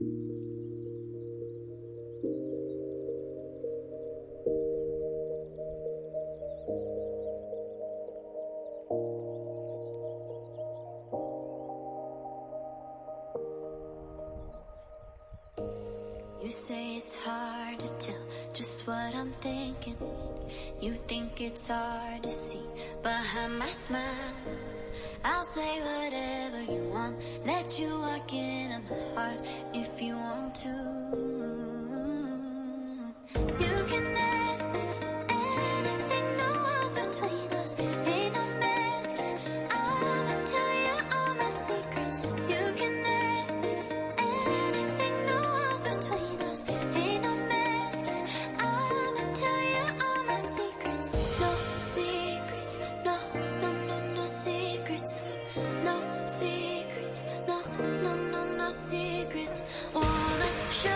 You say it's hard to tell just what I'm thinking. You think it's hard to see behind my smile. I'll say whatever you want, let you walk into my heart if you want to. You can ask me anything, no walls between us, ain't no mess. I'ma tell you all my secrets. You can ask me anything, no walls between us, ain't no mess. I'ma tell you all my secrets. No secrets, no, no, no, no secrets. No secrets, no, no, no, no secrets. Wanna show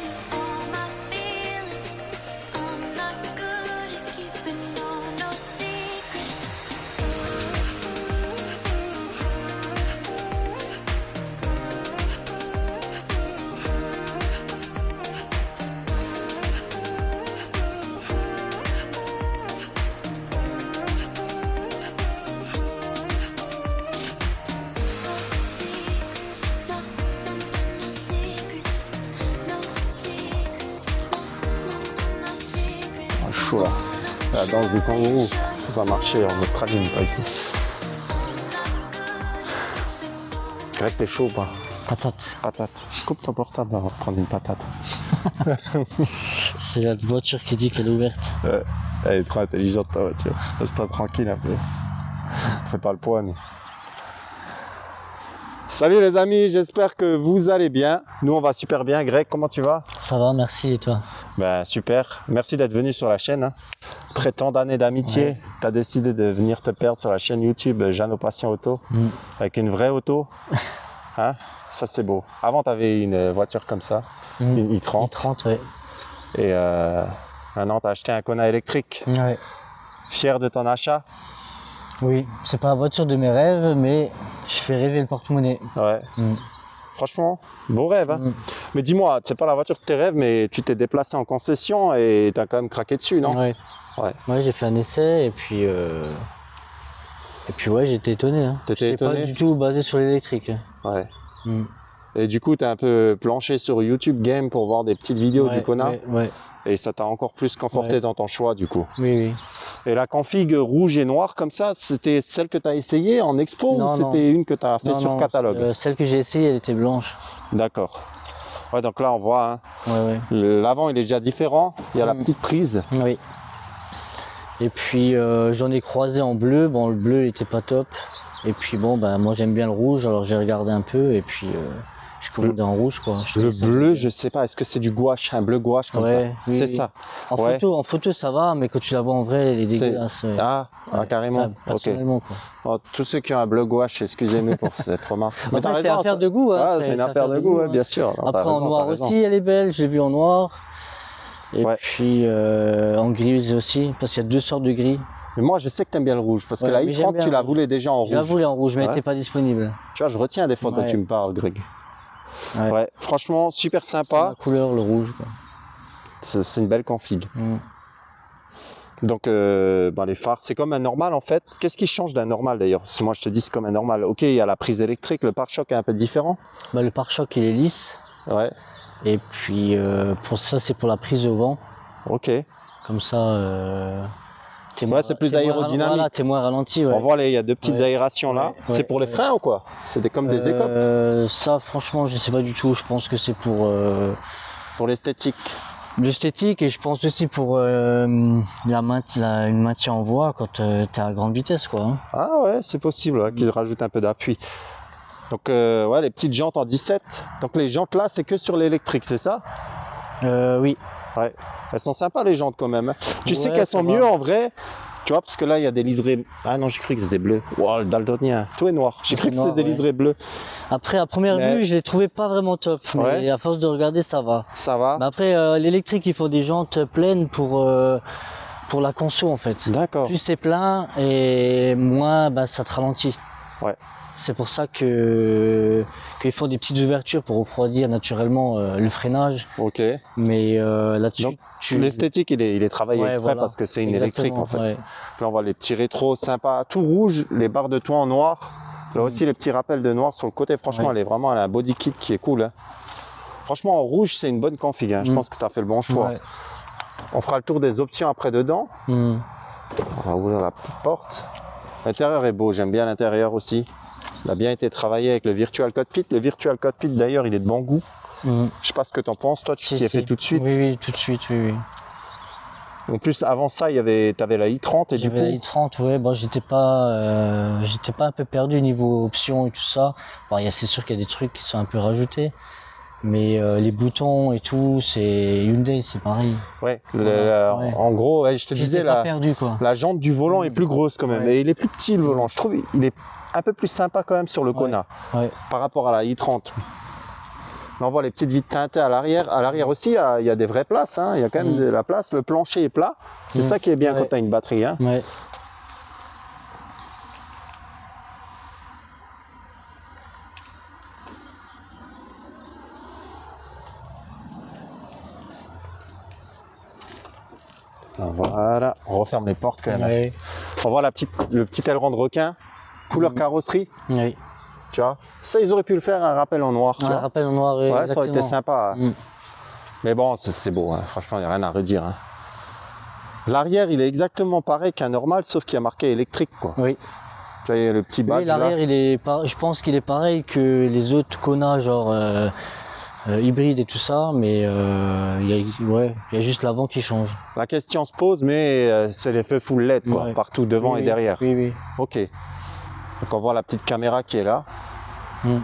you all my feelings. I'm not good at keeping no secrets. Chaud là. La danse du kangourou, ça a marché en Australie, mais pas ici. Greg, t'es chaud ou pas? Patate. Patate. Coupe ton portable avant de prendre une patate. C'est la voiture qui dit qu'elle est ouverte. Ouais, elle est trop intelligente ta voiture. Reste-toi tranquille un peu. Fais pas le poids, nous. Salut les amis, j'espère que vous allez bien. Nous on va super bien. Greg, comment tu vas? Ça va, merci, et toi? Ben super, merci d'être venu sur la chaîne. Hein. Après tant d'années d'amitié, Ouais. tu as décidé de venir te perdre sur la chaîne YouTube Jeannot Passion Auto, avec une vraie auto. Hein? Ça c'est beau. Avant tu avais une voiture comme ça, une i30. i30, ouais. Et maintenant tu as acheté un Kona électrique. Ouais. Fier de ton achat? Oui, c'est pas la voiture de mes rêves, mais je fais rêver le porte-monnaie. Ouais. Franchement, beau rêve. Hein. Mais dis-moi, c'est pas la voiture de tes rêves, mais tu t'es déplacé en concession et tu as quand même craqué dessus, non? Ouais. Ouais, j'ai fait un essai et puis ouais, j'étais étonné. Hein. T'étais J'étais étonné? pas du tout basé sur l'électrique. Ouais. Et du coup, tu as un peu planché sur YouTube Game pour voir des petites vidéos du Kona. Ouais. Et ça t'a encore plus conforté dans ton choix, du coup. Oui. Et la config rouge et noire comme ça, c'était celle que tu as essayée en expo Non, ou c'était une que tu as fait sur catalogue? Celle que j'ai essayée, elle était blanche. D'accord. Ouais, donc là, on voit, hein, Ouais. l'avant, il est déjà différent. Il y a la petite prise. Oui. Et puis, j'en ai croisé en bleu. Bon, le bleu, il était pas top. Et puis, bon, bah, moi, j'aime bien le rouge. Alors, j'ai regardé un peu. Et puis, je commandais en rouge, quoi. Le bleu, je sais pas. Est-ce que c'est du gouache, un bleu gouache comme ça? Oui, c'est oui. ça. En photo, ça va. Mais quand tu la vois en vrai, elle est dégueulasse. Ouais. Ah, carrément. Personnellement, quoi. Oh, tous ceux qui ont un bleu gouache, excusez-nous pour cette remarque. Mais t'as c'est raison, affaire de goût. Hein. C'est une affaire de goût, bien sûr. Non, après, en noir aussi, elle est belle. Je l'ai vue en noir. Et puis en grise aussi, parce qu'il y a deux sortes de gris. Mais moi, je sais que tu aimes bien le rouge, parce que la i30, tu la voulais déjà en rouge. Je la voulais en rouge, mais elle n'était pas disponible. Tu vois, je retiens des fois quand tu me parles, Greg. Ouais, franchement, super sympa. C'est la couleur, le rouge. C'est une belle config. Donc, les phares, c'est comme un normal en fait. Qu'est-ce qui change d'un normal d'ailleurs? Parce que moi, je te dis, c'est comme un normal. Ok, il y a la prise électrique, le pare-choc est un peu différent. Le pare-choc, il est lisse. Ouais. Et puis, pour ça, c'est pour la prise au vent. Ok. Comme ça, c'est plus aérodynamique. Voilà, t'es moins ralenti. On voit, il y a deux petites aérations là. C'est pour les freins ou quoi? C'est comme des écopes? Ça, franchement, je sais pas du tout. Je pense que c'est pour l'esthétique. L'esthétique, et je pense aussi pour une maintien en voie quand t'es à grande vitesse, quoi. Hein. Ah ouais, c'est possible qu'ils rajoutent un peu d'appui. Donc les petites jantes en 17. Donc les jantes là, c'est que sur l'électrique, c'est ça? Oui. Ouais. Elles sont sympas les jantes quand même. Hein. Tu sais qu'elles sont mieux en vrai. Tu vois, parce que là, il y a des liserés. Ah non, j'ai cru que c'était bleu. Wow, le daltonien. Tout est noir. J'ai cru que c'était des liserés bleus. Après, à première vue, je les trouvais pas vraiment top. Mais à force de regarder, ça va. Ça va. Mais après, l'électrique, il faut des jantes pleines pour la conso, en fait. D'accord. Plus c'est plein et moins ça te ralentit. Ouais. C'est pour ça que qu'ils font des petites ouvertures pour refroidir naturellement le freinage. Ok. Mais là-dessus, Donc, l'esthétique, il est travaillé Ouais, exprès voilà. parce que c'est une Exactement, électrique en fait. ouais. Là, on voit les petits rétros sympas, tout rouge, les barres de toit en noir. Là aussi, les petits rappels de noir sur le côté. Franchement, Ouais. elle a un body kit qui est cool. Hein. Franchement, en rouge, c'est une bonne config. Hein. Je pense que tu as fait le bon choix. Ouais. On fera le tour des options après dedans. Mm. On va ouvrir la petite porte. L'intérieur est beau, j'aime bien l'intérieur aussi. Il a bien été travaillé avec le Virtual Cockpit. Le Virtual Cockpit, d'ailleurs, il est de bon goût. Mm. Je sais pas ce que tu en penses, toi, tu Si, t'y es si. fait tout de suite. Oui, oui, tout de suite, oui, oui. En plus, avant ça, tu avais la i30 et du J'avais la coup, i30, ouais, bon, j'étais pas un peu perdu niveau options et tout ça. Bon, c'est sûr qu'il y a des trucs qui sont un peu rajoutés, mais les boutons et tout, c'est Hyundai, c'est pareil. ouais, Ouais. en gros, ouais, je te disais, J'étais pas perdu, quoi. la jante du volant est plus grosse quand même. Ouais. Et il est plus petit le volant. Je trouve il est un peu plus sympa quand même sur le Kona Ouais. par rapport à la i30. Là, on voit les petites vitres teintées à l'arrière. À l'arrière aussi, il y a des vraies places. Hein. Il y a quand même de la place. Le plancher est plat. C'est ça qui est bien Ouais. quand tu as une batterie. Hein. Ouais. Voilà, on referme les portes quand même. Ouais. On voit le petit aileron de requin, couleur carrosserie, Oui. tu vois. Ça, ils auraient pu le faire un rappel en noir, tu Un vois. rappel en noir, ouais, Ouais, ça aurait été exactement. sympa. Mm. Mais bon, c'est beau, hein. Franchement, il n'y a rien à redire. Hein. L'arrière, il est exactement pareil qu'un normal, sauf qu'il y a marqué électrique, quoi. Oui. Tu vois, il y a le petit badge Oui, l'arrière, là. je pense qu'il est pareil que les autres Kona, genre hybride et tout ça, mais il y a juste l'avant qui change. La question se pose, mais c'est les feux full LED, quoi, Ouais. partout devant Oui, et oui. derrière. Oui, oui. Ok. Donc on voit la petite caméra qui est là. Mm.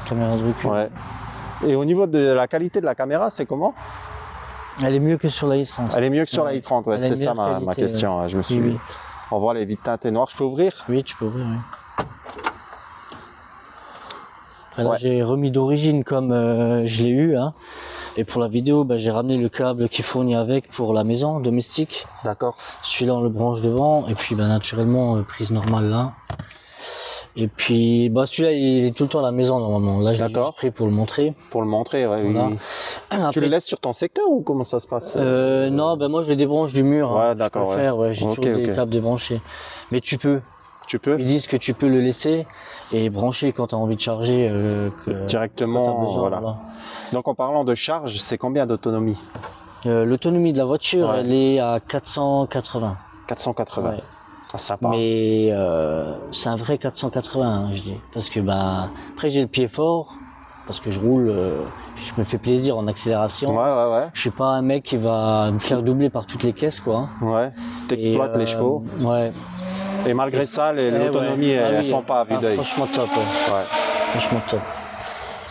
Caméra de recul. Ouais. Et au niveau de la qualité de la caméra, c'est comment? Elle est mieux que sur la i30. Elle est mieux que sur la Ouais. i30, ouais, Elle a une c'était ça meilleure ma qualité, question. ouais. Je me suis... Oui, oui. On voit les vitres teintées noires. Je peux ouvrir? Oui, tu peux ouvrir, oui. Après, là, Ouais. j'ai remis d'origine comme je l'ai eu, hein. Et pour la vidéo, j'ai ramené le câble qui fournit avec pour la maison domestique. D'accord. Celui-là, on le branche devant. Et puis, naturellement, prise normale là. Et puis, celui-là, il est tout le temps à la maison normalement. Là, je l'ai D'accord. juste pris pour le montrer. Pour le montrer, ouais, oui, Voilà. oui. Tu Après, le laisses sur ton secteur ou comment ça se passe? non, moi, je le débranche du mur. Ouais, hein. d'accord, Je préfère, ouais. J'ai Ok, toujours des ok. câbles débranchés. Mais tu peux. Tu peux Ils disent que tu peux le laisser et brancher quand tu as envie de charger. directement, quand t'as besoin, voilà. Donc en parlant de charge, c'est combien d'autonomie? L'autonomie de la voiture, Ouais. elle est à 480. 480. Ouais. Ah, sympa. Mais c'est un vrai 480, hein, je dis. Parce que après j'ai le pied fort, parce que je roule, je me fais plaisir en accélération. Ouais. Je suis pas un mec qui va me faire doubler par toutes les caisses, quoi. Ouais. T'exploites Et, les chevaux. Ouais. Et malgré ça, l'autonomie, ouais. Ah elles oui, font pas à vue d'œil. Franchement top, ouais. Ouais. Franchement top.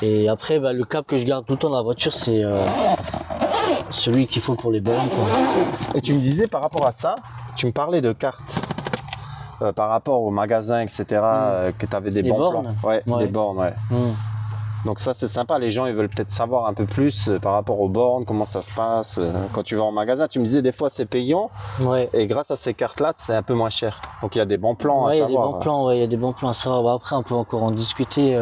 Et après, le câble que je garde tout le temps dans la voiture, c'est celui qu'il faut pour les bornes, quoi. Et tu me disais par rapport à ça, tu me parlais de cartes. Par rapport au magasin, etc., que tu avais des Les bons bornes plans. Ouais, Ouais. des bornes, ouais. Mm. Donc ça, c'est sympa. Les gens, ils veulent peut-être savoir un peu plus par rapport aux bornes, comment ça se passe. Quand tu vas en magasin, tu me disais des fois c'est payant. Ouais. Et grâce à ces cartes-là, c'est un peu moins cher. Donc il y a des bons plans à Ouais, il y a des savoir. bons plans, ouais, il y a des bons plans à savoir. Après, on peut encore en discuter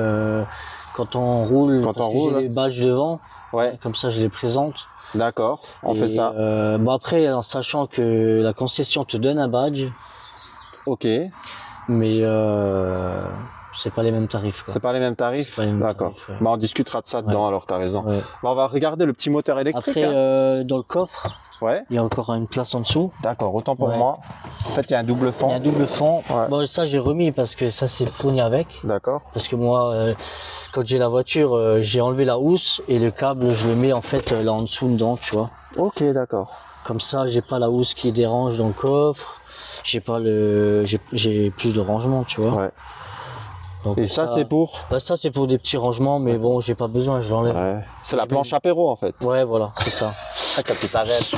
quand on roule. Quand parce on que roule. j'ai les badges devant. Ouais, Comme ça, je les présente. d'accord, on fait ça. Après, en sachant que la concession te donne un badge, Ok, mais c'est pas les mêmes tarifs, quoi. c'est pas les mêmes tarifs. C'est pas les mêmes D'accord. tarifs, ouais. Bah, on discutera de ça dedans, alors t'as raison. Ouais. Bah, on va regarder le petit moteur électrique. Après, hein. dans le coffre, Ouais, il y a encore une place en dessous. d'accord, autant pour Ouais. moi. En fait, il y a un double Il y a fond. un double fond. Ouais. Bon, ça, j'ai remis parce que ça, c'est fourni avec. D'accord. Parce que moi, quand j'ai la voiture, j'ai enlevé la housse et le câble, je le mets en fait là en dessous dedans, tu vois. Ok, d'accord. Comme ça, j'ai pas la housse qui dérange dans le coffre. J'ai plus de rangement, tu vois. Ouais. Donc Et ça, c'est pour. ça, c'est pour des petits rangements, mais bon, j'ai pas besoin, je l'enlève. Ouais. C'est la Je planche vais- apéro en fait. Ouais, voilà, c'est ça. Ah, quand tu t'arrêtes,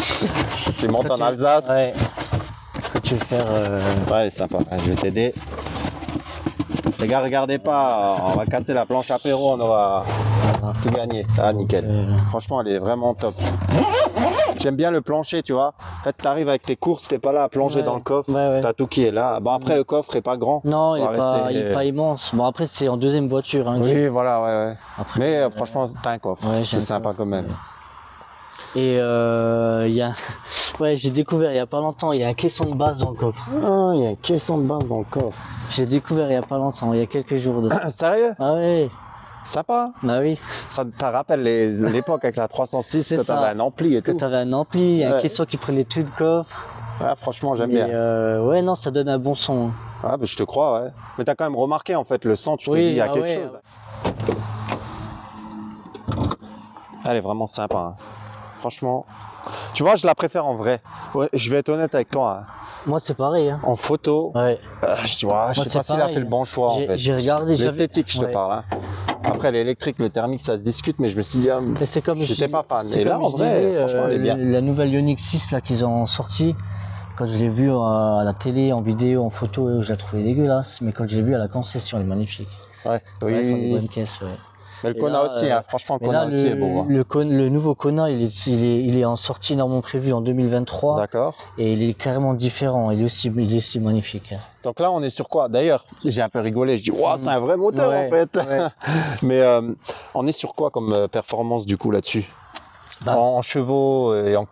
tu montes Quand en tu- Alsace. Ouais. Quand tu veux faire. Ouais, c'est sympa. Ouais, je vais t'aider. Les gars, regardez pas, on va casser la planche apéro, on aura tout gagné. Ah, nickel. Franchement, elle est vraiment top. J'aime bien le plancher, tu vois. En fait, t'arrives avec tes courses, t'es pas là à plonger Ouais. dans le coffre. Ouais. T'as tout qui est là. Bon, après, le coffre est pas grand. Non, On il va est pas immense. Bon, après, c'est en deuxième voiture. Hein, Oui, voilà, ouais. Après, Mais franchement, t'as un coffre. ouais, j'ai C'est un sympa coffre, quand même. ouais. Et il y a... ouais, j'ai découvert il y a pas longtemps, il y a un caisson de base dans le coffre. Ah, il y a un caisson de base dans le coffre. J'ai découvert il y a pas longtemps, il y a quelques jours de ça. Sérieux? Ah ouais, Sympa. bah oui. Ça te rappelle l'époque avec la 306 C'est que ça. t'avais un ampli et Que tout. t'avais un ampli, un Ouais. caisson qui prenait tout le coffre. Ouais, franchement, j'aime Mais, bien. ouais, non, ça donne un bon son. Ah, bah, je te crois, ouais. Mais t'as quand même remarqué, en fait, le son, tu t'es Oui, dit, il y a ah quelque ouais, chose. Elle est vraiment sympa, hein. Franchement. Tu vois, je la préfère en vrai. Ouais, je vais être honnête avec toi, hein. Moi, c'est pareil. Hein. En photo, Ouais. je vois, je Moi, sais c'est pas s'il a pareil. fait le bon choix, en fait. J'ai regardé. L'esthétique, je te ouais. parle, hein. Après, l'électrique, le thermique, ça se discute, mais je me suis dit, Mais c'est comme j'étais pas fan. c'est Et là, comme en je vrai, disais, franchement, elle est bien. La nouvelle Ioniq 6 là qu'ils ont sorti, quand je l'ai vue à la télé, en vidéo, en photo, je la trouvais dégueulasse. Mais quand je l'ai vue à la concession, elle est magnifique. Ouais, Ouais, ils font des oui. bonnes caisses, ouais. Mais le Et Kona là, aussi, hein. Franchement, le Mais Kona là, aussi est beau, hein. le nouveau Kona, il est en sortie normalement prévu en 2023. D'accord. Et il est carrément différent. Il est aussi magnifique. Hein. Donc là, on est sur quoi? D'ailleurs, j'ai un peu rigolé. Je dis, wow, c'est un vrai moteur Ouais, en fait. ouais. Mais on est sur quoi comme performance du coup là-dessus? Bah. En chevaux et en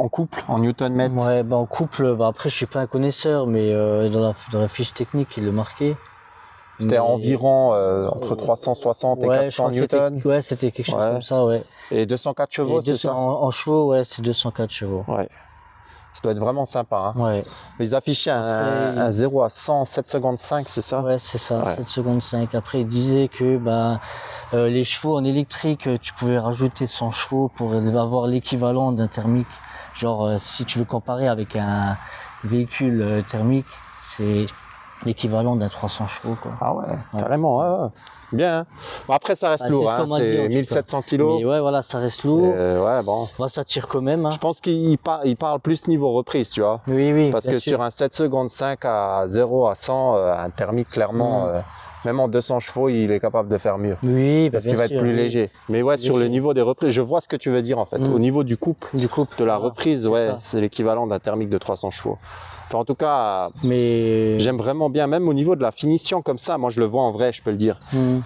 couple, en newton-mètre? Ouais, bah en couple, bah après je suis pas un connaisseur, mais dans la fiche technique il le marquait. C'était Mais- environ entre 360 et Ouais, je 400 crois que c'était newtons. ouais, c'était quelque chose Ouais. comme ça, ouais. Et 204 chevaux, Et c'est ça? en chevaux, ouais, c'est 204 chevaux. Ouais. Ça doit être vraiment sympa, hein. Ouais, Ils affichaient Après, un 0 à 100 en 7 secondes 5, c'est ça? ouais, c'est ça, Ouais. 7 secondes 5. Après, il disait que bah, les chevaux en électrique, tu pouvais rajouter 100 chevaux pour avoir l'équivalent d'un thermique. Genre, si tu veux comparer avec un véhicule thermique, c'est l'équivalent d'un 300 chevaux, quoi. Ah ouais, Ouais. carrément, ouais. Bien. Hein. Bon, après, ça reste Bah, lourd, c'est ce hein. qu'on m'a dit, en C'est tout cas. 1700 kilos. Mais ouais, voilà, ça reste lourd. Ouais, bon. Moi, ça tire quand même. Hein. Je pense qu'il parle plus niveau reprise, tu vois. Oui, Parce bien que sûr. sur un 7 secondes 5 à 0 à 100, un thermique, clairement, même en 200 chevaux, il est capable de faire mieux. Oui, bah, Parce qu'il bien va sûr, être plus oui. léger. Mais ouais, Plus sur le léger. niveau des reprises, je vois ce que tu veux dire en fait. Au niveau du couple, Du couple. de la voilà, reprise, c'est ouais, ça. c'est l'équivalent d'un thermique de 300 chevaux. Enfin, en tout cas, Mais. j'aime vraiment bien, même au niveau de la finition comme ça, moi je le vois en vrai, je peux le dire.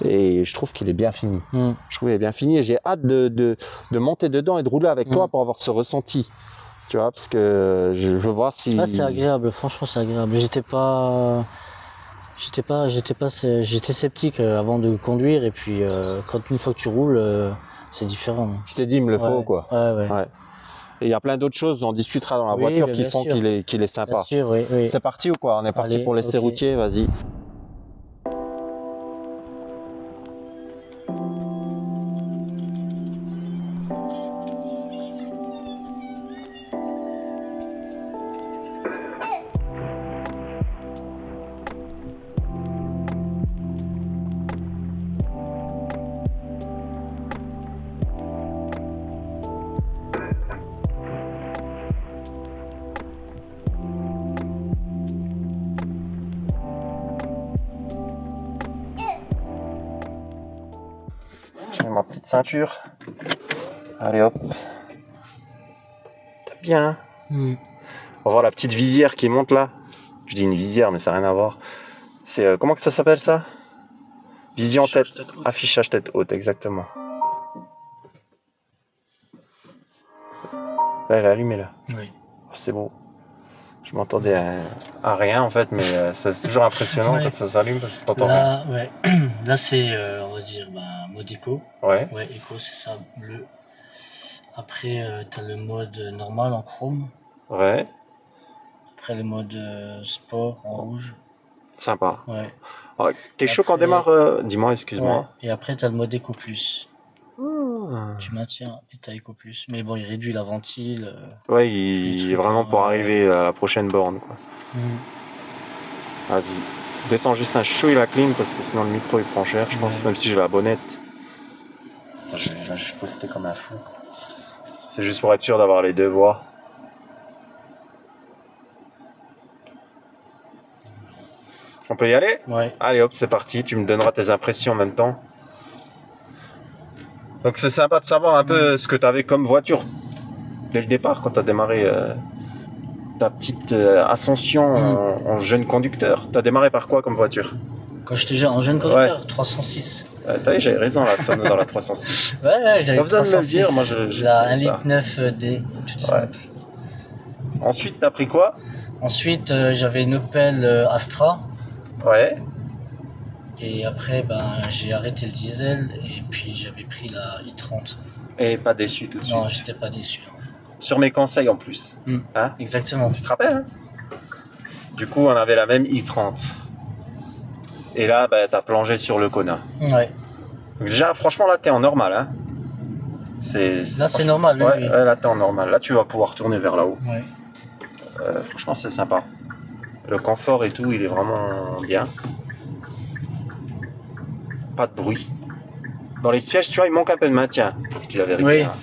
Et je trouve qu'il est bien fini. Je trouve qu'il est bien fini et j'ai hâte de monter dedans et de rouler avec toi pour avoir ce ressenti. Tu vois, parce que je veux voir si. Ah, c'est agréable, franchement, c'est agréable. J'étais sceptique avant de conduire et puis une fois que tu roules, c'est différent. Je t'ai dit, il me le faut Ouais, quoi. Ouais. Ouais. Et il y a plein d'autres choses, on discutera dans la Oui, voiture mais qui bien font sûr. qu'il est Bien sympa. sûr, oui. C'est parti ou quoi? On est parti Allez, pour l'essai ok. routier, vas-y. Je mets ma petite ceinture. Allez hop. T'as bien. Hein. On va voir la petite visière qui monte là. Je dis une visière, mais ça n'a rien à voir. C'est comment que ça s'appelle ça? Vision tête. Affichage tête haute, exactement. Là, elle est allumée là. Oui. Oh, c'est beau. Je m'entendais à rien en fait, mais c'est toujours impressionnant Ouais. quand ça s'allume parce que t'entends rien. Là, ouais. Là, c'est, on va dire, mode éco. Ouais. Ouais, éco, c'est ça, bleu. Après, t'as le mode normal en chrome. Ouais. Après, le mode sport en rouge. Sympa. Ouais. Oh, t'es chaud quand on Après- démarre? Dis-moi, excuse-moi. Ouais. Et après, t'as le mode éco plus. Ah. Tu maintiens et t'as éco plus. Mais bon, il réduit la ventile. Ouais, Les il est trucs, vraiment pour ouais. arriver à la prochaine borne quoi. Vas-y. Descends juste un chouille la clim parce que sinon le micro il prend cher, je pense, Ouais. même si j'ai la bonnette. Attends, je suis posté comme un fou. C'est juste pour être sûr d'avoir les deux voix. On peut y aller? Ouais. Allez hop, c'est parti. Tu me donneras tes impressions en même temps. Donc c'est sympa de savoir un peu ce que tu avais comme voiture dès le départ quand tu as démarré ta petite ascension en jeune conducteur. Tu as démarré par quoi comme voiture? Quand j'étais en jeune conducteur, 306. T'as vu, j'avais raison là, Sono dans la 306. Ouais, j'avais Pas besoin de me le 306. dire, moi je La sais 1 ça. litre 9D, toute simple. Ensuite, t'as pris quoi? Ensuite, j'avais une Opel Astra. Ouais. Et après, j'ai arrêté le diesel et puis j'avais pris la i30. Et pas déçu tout de suite. Non, j'étais pas déçu. Sur mes conseils en plus. Hein? Exactement. Tu te rappelles hein? Du coup, on avait la même i30. Et là, t'as plongé sur le Kona. Ouais. Donc déjà, franchement, là, t'es en normal. Hein? Là, c'est normal. Ouais, oui. là, t'es en normal. Là, tu vas pouvoir tourner vers là-haut. Ouais. Franchement, c'est sympa. Le confort et tout, il est vraiment bien. Pas de bruit. Dans les sièges, tu vois, il manque un peu de maintien. Je dis la vérité. Oui. Hein.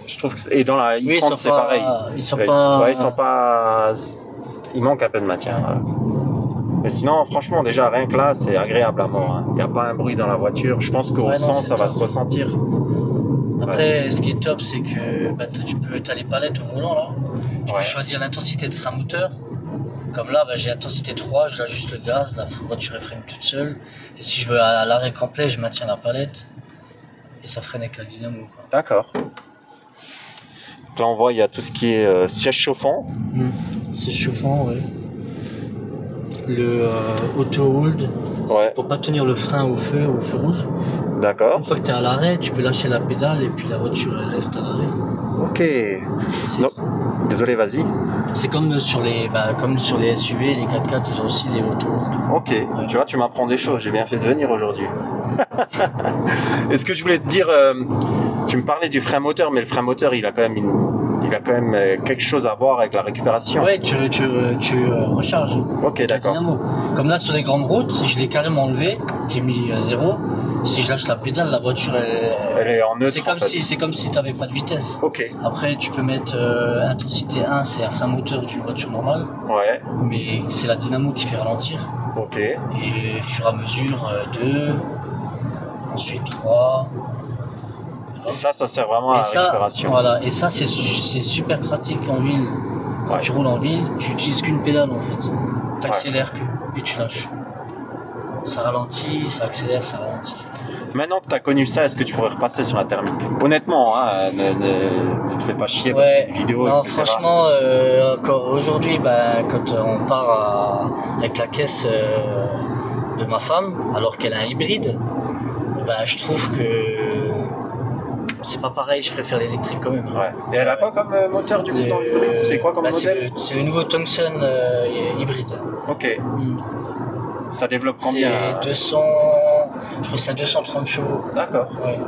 Je trouve que et dans la i30, c'est pareil. Ils sont Ouais, pas. ouais, ils sont pas. Il manque un peu de maintien. Voilà. Mais sinon, franchement, déjà, rien que là, c'est agréable à mort. Hein. Il n'y a pas un bruit dans la voiture. Je pense qu'au sens, ça va se ressentir. Après, ce qui est top, c'est que tu as les palettes au volant là. Tu peux choisir l'intensité de frein moteur. Comme là, j'ai intensité 3, j'ajuste le gaz, la voiture elle freine toute seule. Et si je veux à l'arrêt complet, je maintiens la palette. Et ça freine avec la dynamo. D'accord. Là, on voit, il y a tout ce qui est siège chauffant. C'est chauffant, oui. Le auto-hold, pour pas tenir le frein au feu rouge. D'accord. Une fois que tu es à l'arrêt, tu peux lâcher la pédale et puis la voiture elle reste à l'arrêt. Ok. Non. Désolé, vas-y. C'est comme sur les SUV, les 4x4, ils ont aussi les auto-hold. Ok, tu vois, tu m'apprends des choses, j'ai bien fait de venir aujourd'hui. Est-ce que je voulais te dire, tu me parlais du frein moteur, mais le frein moteur, il a quand même quelque chose à voir avec la récupération. Ouais, tu recharges. Ok, d'accord. Dynamo. Comme là sur les grandes routes, si je l'ai carrément enlevé, j'ai mis 0. Si je lâche la pédale, la voiture elle est en neutre. C'est comme si tu n'avais pas de vitesse. Ok. Après, tu peux mettre intensité 1, c'est un frein moteur d'une voiture normale. Ouais. Mais c'est la dynamo qui fait ralentir. Ok. Et au fur et à mesure, 2, ensuite 3. Et ça sert vraiment à la récupération. Voilà, et ça, c'est super pratique en ville. Quand tu roules en ville, tu n'utilises qu'une pédale en fait. Tu accélères et tu lâches. Ça ralentit, ça accélère, ça ralentit. Maintenant que tu as connu ça, est-ce que tu pourrais repasser sur la thermique? Honnêtement, hein, ne te fais pas chier parce que c'est une vidéo, non, etc. Franchement, encore aujourd'hui, quand on part avec la caisse de ma femme, alors qu'elle a un hybride, je trouve que c'est pas pareil, je préfère l'électrique quand même. Ouais. Et elle a quoi comme moteur du coup dans l'hybride? C'est quoi comme modèle? C'est le nouveau Tungsten hybride. Ok. Ça développe combien? C'est 200, je crois que c'est 230 chevaux. D'accord. Ouais.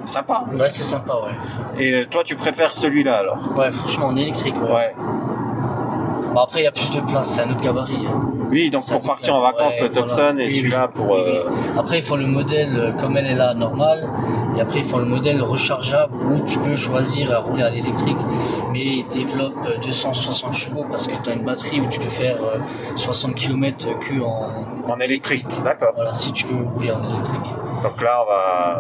Sympa. Ouais, c'est sympa, ouais. Et toi, tu préfères celui-là alors? Ouais, franchement, en électrique, ouais. Bon, après, il y a plus de place, c'est un autre gabarit. Hein. Oui, donc pour partir en vacances, le Tucson et celui-là pour... Après, ils font le modèle, comme elle est là, normal. Et après, ils font le modèle rechargeable où tu peux choisir à rouler à l'électrique. Mais ils développent 260 chevaux parce que tu as une batterie où tu peux faire 60 km que en électrique. D'accord. Voilà, si tu veux rouler en électrique. Donc là,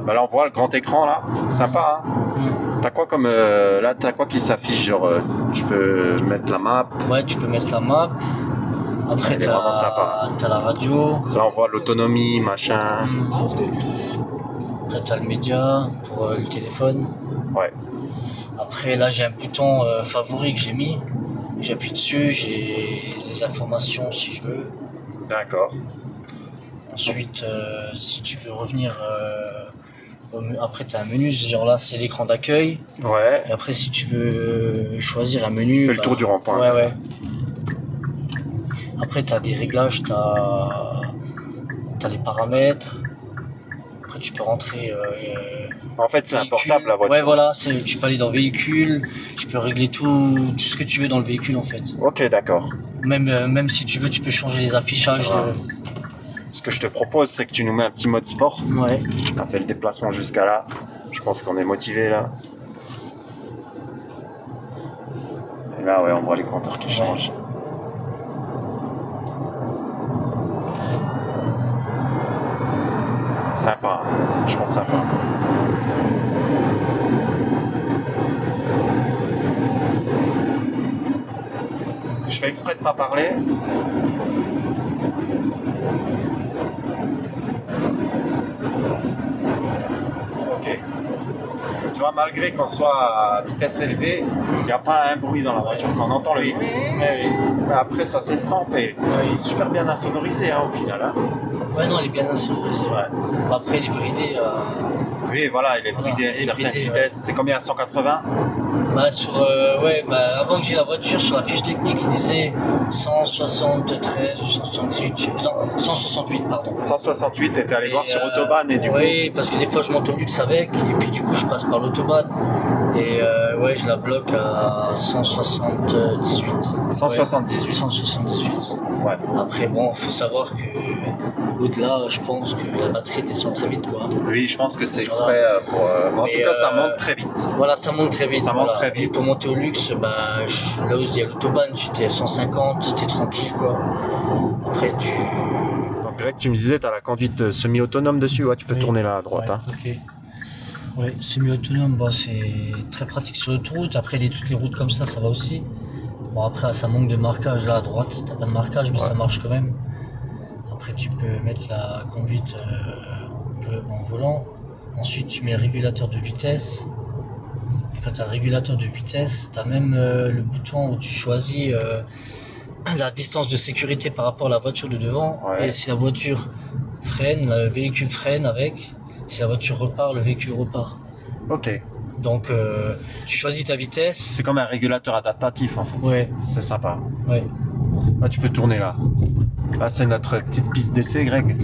là, on voit le grand écran, là. Sympa, hein. T'as quoi comme... là, t'as quoi qui s'affiche? Genre, tu peux mettre la map. Ouais, tu peux mettre la map. Après, t'as la radio. Là, on voit l'autonomie, machin. Après, t'as le média pour le téléphone. Ouais. Après, là, j'ai un bouton favori que j'ai mis. J'appuie dessus, j'ai les informations si je veux. D'accord. Ensuite, si tu veux revenir... après, tu as un menu, genre là, c'est l'écran d'accueil. Ouais. Et après, si tu veux choisir un menu... Tu fais le tour du rond-point. Ouais. Après, tu as des réglages, tu as les paramètres. Après, tu peux rentrer... en fait, c'est un portable, la voiture. Ouais, voilà, tu peux aller dans véhicule, tu peux régler tout ce que tu veux dans le véhicule, en fait. Ok, d'accord. Même si tu veux, tu peux changer les affichages. Ce que je te propose, c'est que tu nous mets un petit mode sport. Ouais. On a fait le déplacement jusqu'à là. Je pense qu'on est motivé là. Et là, ouais, on voit les compteurs qui changent. Sympa, franchement sympa. Je fais exprès de pas parler. Ok. Tu vois, malgré qu'on soit à vitesse élevée, il n'y a pas un bruit dans la voiture. Quand on entend le Oui. bruit, Ouais, mais après ça s'estampe et il est super bien insonorisé au final. Hein. ouais, non, il est bien insonorisé. Ouais. Après, il est bridé. Oui, voilà, il est Voilà, bridé à une il est certaine bridé, vitesse. C'est combien, 180? Bah, avant que j'ai la voiture, sur la fiche technique, il disait 173 ou 178, non, 168, pardon. 168, t'étais allé voir sur Et, Autobahn et du coup. Oui, parce que des fois je monte au luxe avec, et puis du coup je passe par l'autobahn. Et ouais, je la bloque à 178. 178. Ouais, 178. Ouais. Après, bon, faut savoir que au-delà, je pense que la batterie descend très vite, quoi. Oui, je pense que c'est exprès pour. En Mais, tout cas, ça monte très vite. Voilà, ça monte très vite. Ça monte voilà. très vite. Et pour monter au luxe, bah, là où il y a l'autobahn, j'étais à 150, t'es tranquille, quoi. Après, Donc, Greg, tu me disais, tu as la conduite semi-autonome dessus. Ouais, tu peux Oui. tourner là à droite. Ouais, Hein. ok. Ouais, semi-autonome, bon, c'est très pratique sur l'autoroute. Après, toutes les routes comme ça va aussi. Bon, après, ça manque de marquage là à droite. T'as pas de marquage, mais Ouais. ça marche quand même. Après, tu peux mettre la conduite un peu en volant. Ensuite, tu mets le régulateur de vitesse. Et quand tu as le régulateur de vitesse, tu as même le bouton où tu choisis la distance de sécurité par rapport à la voiture de devant. Ouais. Et si la voiture freine, le véhicule freine avec. Si la voiture repart, le véhicule repart. Ok. Donc, tu choisis ta vitesse. C'est comme un régulateur adaptatif en fait. Ouais, C'est sympa. ouais. Là, tu peux tourner là. Là, c'est notre petite piste d'essai, Greg.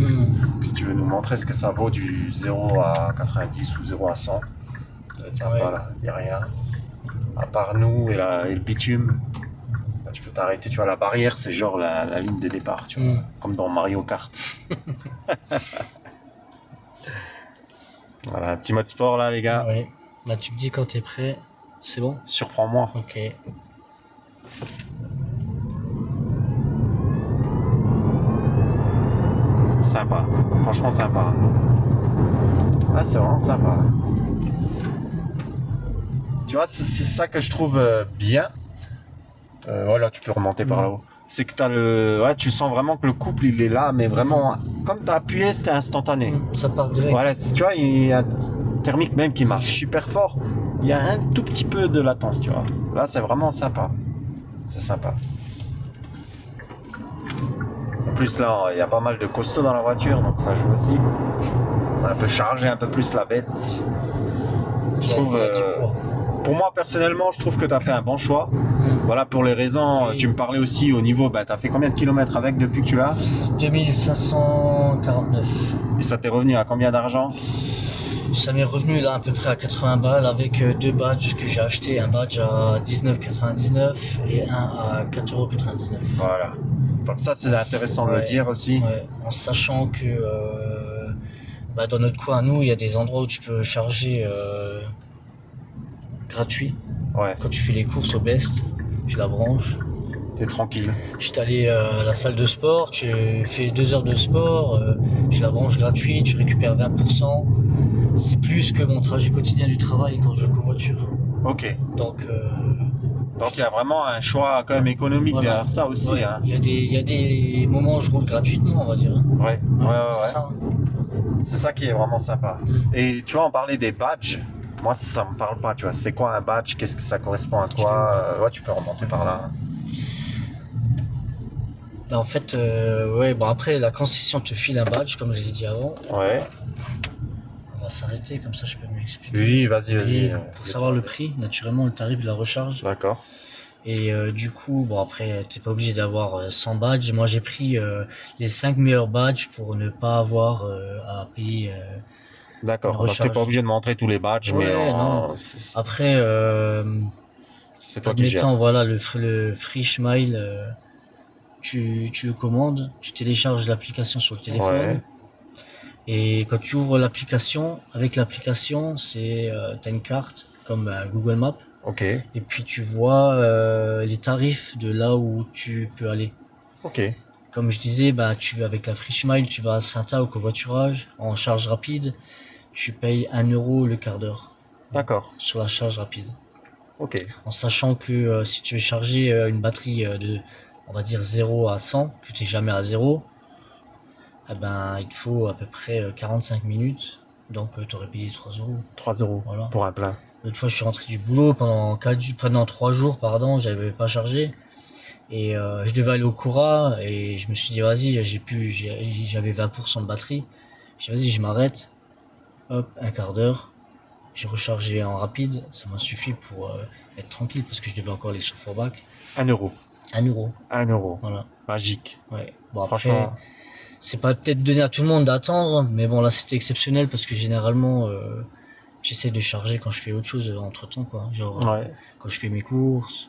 Si tu veux nous montrer ce que ça vaut du 0 à 90 ou 0 à 100. Ça va être sympa Ouais. là. Il n'y a rien. À part nous et le bitume. Là, tu peux t'arrêter. Tu vois, la barrière, c'est genre la ligne de départ. Tu vois. Comme dans Mario Kart. Voilà, un petit mode sport là, les gars. Ouais. Là, tu me dis quand t'es prêt. C'est bon? Surprends-moi. Ok. Sympa. Franchement sympa. Ah, c'est vraiment sympa. Tu vois, c'est ça que je trouve bien. Voilà, tu peux remonter par là-haut. C'est que tu sens vraiment que le couple il est là, mais vraiment, comme tu as appuyé, c'était instantané. Ça part direct. Voilà, tu vois, il y a un thermique même qui marche super fort. Il y a un tout petit peu de latence, tu vois. Là, c'est vraiment sympa. C'est sympa. En plus, là, il y a pas mal de costauds dans la voiture, donc ça joue aussi. On a un peu chargé un peu plus la bête. Je trouve, pour moi, personnellement, je trouve que tu as fait un bon choix. Voilà, pour les raisons, Oui. tu me parlais aussi au niveau, tu as fait combien de kilomètres avec depuis que tu l'as? 2549. Et ça t'est revenu à combien d'argent? Ça m'est revenu là à peu près à 80 balles avec deux badges que j'ai acheté, un badge à 19,99 et un à 4,99 €. Voilà. Donc ça, c'est intéressant de le dire aussi. Ouais, en sachant que dans notre coin, nous, il y a des endroits où tu peux charger gratuit. Ouais, Quand tu fais les courses au Best, tu la branches. t'es tranquille. Je suis allé à la salle de sport, tu fais 2 heures de sport, tu la branches gratuit, tu récupères 20%. C'est plus que mon trajet quotidien du travail quand je covoiture. Ok. Donc il y a vraiment un choix quand même économique voilà. derrière ça aussi. Ouais, Hein. il y a des moments où je roule gratuitement, on va dire. Ouais. C'est ça. C'est ça qui est vraiment sympa. Et tu vois, on parlait des badges. Moi, ça me parle pas, tu vois. C'est quoi un badge? Qu'est-ce que ça correspond à quoi? Ouais, tu peux remonter par là. En fait, après, la concession te file un badge, comme je l'ai dit avant. Ouais. On va s'arrêter, comme ça je peux m'expliquer. Oui, vas-y. Et pour savoir le prix, naturellement, le tarif de la recharge. D'accord. Et du coup, après, t'es pas obligé d'avoir 100 badges. Moi, j'ai pris les 5 meilleurs badges pour ne pas avoir à payer. D'accord. Une Donc, t'es recharge. pas obligé de montrer tous les badges, Ouais, mais non. Après, c'est toi qui gères. admettons, voilà, le Free Smile, tu le commandes, tu télécharges l'application sur le téléphone. Ouais. Et quand tu ouvres l'application, avec l'application, t'as une carte comme Google Maps. Ok. Et puis tu vois les tarifs de là où tu peux aller. Ok. Comme je disais, bah, tu vas avec la Frischmile, tu vas à Saint-A au covoiturage, en charge rapide, tu payes 1 euro le quart d'heure D'accord. sur la charge rapide. Ok. En sachant que si tu veux charger une batterie de, on va dire 0 à 100, que tu n'es jamais à 0, eh ben, il te faut à peu près 45 minutes. Donc tu aurais payé 3 euros. 3 euros Voilà. pour un plein. L'autre fois, je suis rentré du boulot pendant 3 jours, pardon, j'avais pas chargé. Et je devais aller au Cora et je me suis dit, vas-y, j'avais 20% de batterie. J'ai dit, vas-y, je m'arrête. Hop, un quart d'heure. J'ai rechargé en rapide, ça m'a suffi pour être tranquille parce que je devais encore aller sur Forbach. 1 euro. 1 euro. 1 euro. Voilà. Magique. Ouais. Bon, après, Franchement. c'est pas peut-être donné à tout le monde d'attendre, mais bon, là c'était exceptionnel parce que généralement, j'essaie de charger quand je fais autre chose entre temps, quoi. Genre, Ouais. quand je fais mes courses,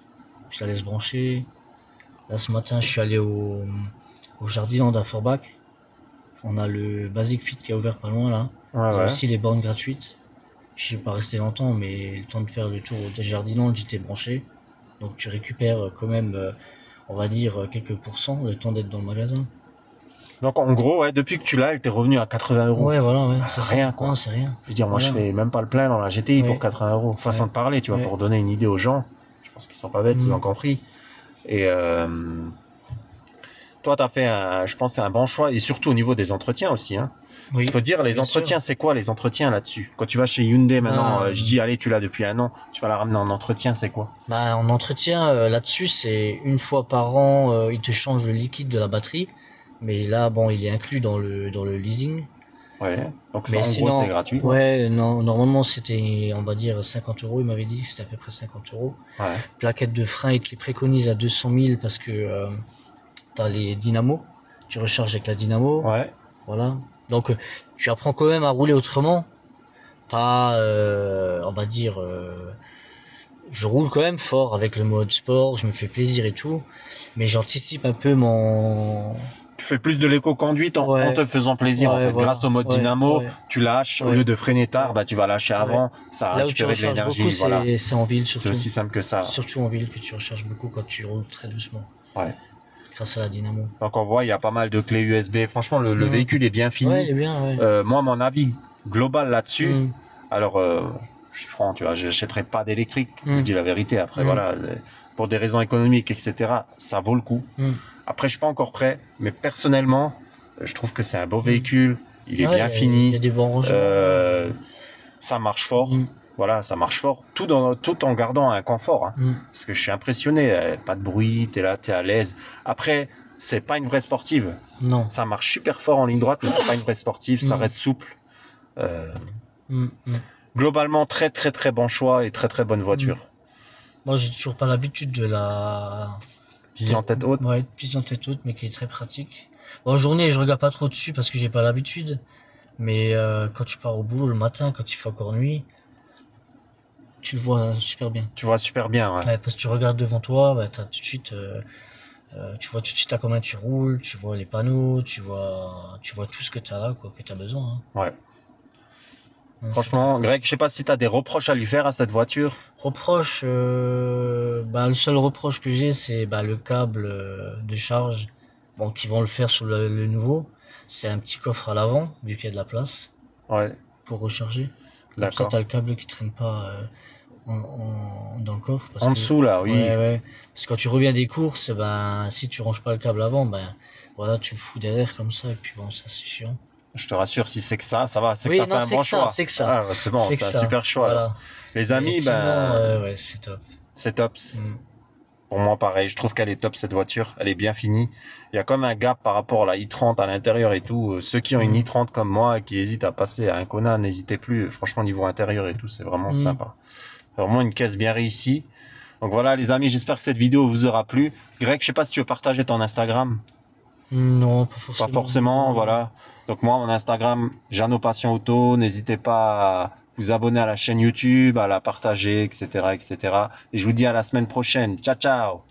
je la laisse brancher. Là, ce matin, je suis allé au Jardiland à Forbach. On a le Basic Fit qui a ouvert pas loin là. Il y a Ouais. aussi les bornes gratuites. Je suis pas resté longtemps, mais le temps de faire le tour au Jardiland, j'étais branché. Donc tu récupères quand même, on va dire, quelques pourcents le temps d'être dans le magasin. Donc en gros, ouais, depuis que tu l'as, elle t'est revenue à 80 euros. Ouais, voilà, ouais. Ah, rien, quoi. Non, c'est rien. Je veux dire, moi Voilà. je fais même pas le plein dans la GTI Ouais. pour 80 euros. Façon Ouais. de parler, tu vois, Ouais. pour donner une idée aux gens. Je pense qu'ils sont pas bêtes, ils Mm. ont compris. Et toi, t'as fait je pense, c'est un bon choix. Et surtout au niveau des entretiens aussi, hein. Oui. Il faut dire, les bien entretiens, sûr. c'est quoi les entretiens là-dessus? Quand tu vas chez Hyundai maintenant, Ah, je dis, allez, tu l'as depuis un an, tu vas la ramener en entretien, c'est quoi? Bah, en entretien, là-dessus, c'est une fois par an, ils te changent le liquide de la batterie. Mais là, bon, il est inclus dans le leasing. Ouais. Donc ça, Mais en sinon, gros, c'est gratuit, quoi. ouais, non, normalement c'était, on va dire 50 euros. Il m'avait dit que c'était à peu près 50 euros. Ouais. Plaquette de frein, il te les préconise à 200 000 parce que t'as les dynamos. Tu recharges avec la dynamo. Ouais. Voilà. Donc tu apprends quand même à rouler autrement. Pas, on va dire, je roule quand même fort avec le mode sport. Je me fais plaisir et tout. Mais j'anticipe un peu mon. Tu fais plus de l'éco-conduite en Ouais. te faisant plaisir, en Ouais, fait. voilà. Grâce au mode Ouais, dynamo, ouais. tu lâches, au Ouais. lieu de freiner tard, Ouais. bah, tu vas lâcher avant, ça a Là où tu récupéré de recharges l'énergie, beaucoup, voilà. c'est en ville C'est surtout. aussi simple que ça. Surtout en ville que tu recharges beaucoup quand tu roules très doucement. Ouais. Grâce à la dynamo. Donc on voit, il y a pas mal de clés USB. Franchement, le Mhm. véhicule est bien fini. Ouais, il est bien, ouais. Moi, mon avis global là-dessus, Mm. alors, je suis franc, tu vois, j'achèterai pas d'électrique, Mm. je dis la vérité. Après, Mm. voilà, pour des raisons économiques, etc., ça vaut le coup. Mm. Après, je suis pas encore prêt, mais personnellement, je trouve que c'est un beau véhicule, il est Ouais, bien il y fini, a des bons rangements. ça marche fort. Mm. Voilà, ça marche fort, tout en gardant un confort. Hein. Mm. Parce que je suis impressionné, pas de bruit, t'es là, t'es à l'aise. Après, c'est pas une vraie sportive. Non. Ça marche super fort en ligne droite, mais c'est pas une vraie sportive, ça Mm. reste souple. Mm. Mm. Globalement, très très très bon choix et très très bonne voiture. Moi, j'ai toujours pas l'habitude de la. Vision tête haute. Ouais, vision tête haute, mais qui est très pratique. Bon, en journée, je regarde pas trop dessus parce que j'ai pas l'habitude. Mais quand tu pars au boulot le matin, quand il fait encore nuit, tu le vois super bien. Tu vois super bien, ouais. Ouais, parce que tu regardes devant toi, bah, t'as tout de suite, tu vois tout de suite à combien tu roules, tu vois les panneaux, tu vois tout ce que tu as là, quoi, que tu as besoin. Hein. Ouais. Non, Franchement, Greg, je sais pas si tu as des reproches à lui faire à cette voiture. Reproche, bah, le seul reproche que j'ai, c'est bah, le câble de charge. Bon, qu'ils vont le faire sur le nouveau. C'est un petit coffre à l'avant, vu qu'il y a de la place Ouais, pour recharger. Comme ça, d'accord. tu as le câble qui traîne pas dans le coffre. Parce En que- dessous, là, oui. Ouais, ouais. Parce que quand tu reviens des courses, ben, si tu ranges pas le câble avant, ben, voilà, tu le fous derrière comme ça, et puis bon, ça c'est chiant. Je te rassure, si c'est que ça va, c'est Oui, que tu as non, fait un c'est bon que ça, choix. c'est que ça. Ah, bah, c'est bon, C'est c'est que un ça. super choix. Voilà. Alors. Les amis, Et sinon, ben, ouais, c'est top. c'est top. Mm. Pour moi, pareil, je trouve qu'elle est top cette voiture, elle est bien finie. Il y a comme un gap par rapport à la i30 à l'intérieur et tout. Ceux qui ont une i30 comme moi et qui hésitent à passer à un Kona, n'hésitez plus. Franchement, niveau intérieur et tout, c'est vraiment sympa. Vraiment une caisse bien réussie. Donc voilà les amis, j'espère que cette vidéo vous aura plu. Greg, je sais pas si tu veux partager ton Instagram. Non, pas forcément. Pas forcément, voilà. Donc moi, mon Instagram, Jeannot Passion Auto. N'hésitez pas à vous abonner à la chaîne YouTube, à la partager, etc., etc. Et je vous dis à la semaine prochaine. Ciao, ciao!